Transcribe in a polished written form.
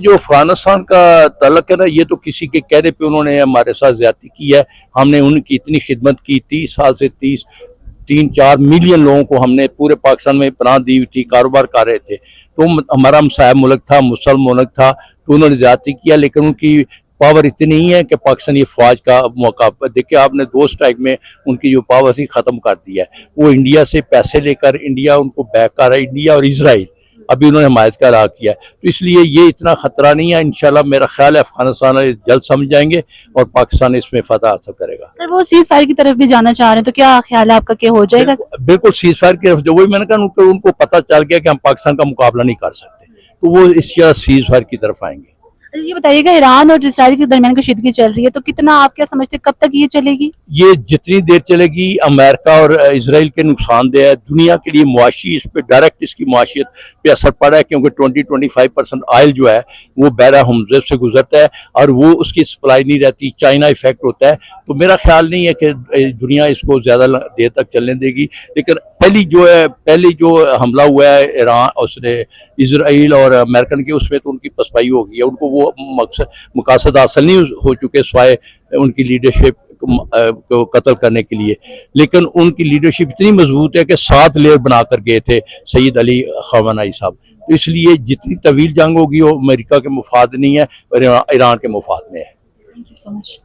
जो अफगानिस्तान का तल्लक है ना, ये तो किसी के कहने पे उन्होंने हमारे साथ ज्यादती की है। हमने उनकी इतनी खिदमत की, 30 साल से 3-4 मिलियन लोगों को हमने पूरे पाकिस्तान में पनाह दी हुई थी, कारोबार कर रहे थे। तो हमारा हमसाया मुल्क था, मुसलमान मुल्क था, तो उन्होंने ज्यादती किया। लेकिन उनकी पावर इतनी ही है कि पाकिस्तानी फौज का मौका देखिए आपने, 2 स्ट्राइक में उनकी जो पावर थी खत्म कर दिया है। वो इंडिया से पैसे लेकर इंडिया उनको बैक कर रहा है, इंडिया और इसराइल अभी उन्होंने हिमायत का राह किया है। तो इसलिए ये इतना खतरा नहीं है। इंशाल्लाह मेरा ख्याल है अफगानिस्तान जल्द समझ जाएंगे और पाकिस्तान इसमें फतह हासिल करेगा। सर वो सीज फायर की तरफ भी जाना चाह रहे हैं, तो क्या ख्याल है आपका, क्या हो जाएगा? बिल्कुल सीज फायर की तरफ, जो वही मैंने कहा, उनको पता चल गया कि हम पाकिस्तान का मुकाबला नहीं कर सकते, तो वो इस सीज फायर की तरफ आएंगे। अच्छा, ये बताइएगा, ईरान और इसराइल के दरमियान कशीदगी चल रही है, तो कितना आप क्या समझते हैं, कब तक ये चलेगी? ये जितनी देर चलेगी अमेरिका और इसराइल के नुकसानदेह है। दुनिया के लिए मुआशी, इस पर डायरेक्ट इसकी मुआशियत पे असर पड़ा है, क्योंकि 20-25% ऑयल जो है वो बहरा हुमज़ब से गुजरता है और वो उसकी सप्लाई नहीं रहती, चाइना इफेक्ट होता है। तो मेरा ख्याल नहीं है कि दुनिया इसको ज़्यादा देर तक चलने देगी। लेकिन पहली जो हमला हुआ है ईरान, उसने इसराइल और अमेरिकन के, उसमें तो उनकी पसपाई हो गई है। उनको वो मकसद हासिल नहीं हो चुके सिवाय उनकी लीडरशिप को कत्ल करने के लिए। लेकिन उनकी लीडरशिप इतनी मजबूत है कि 7 लेयर बनाकर गए थे सईद अली खamenei साहब। तो इसलिए जितनी तवील जंग होगी वो अमेरिका के मुफाद नहीं है और ईरान के मुफाद में है। Thank you so much.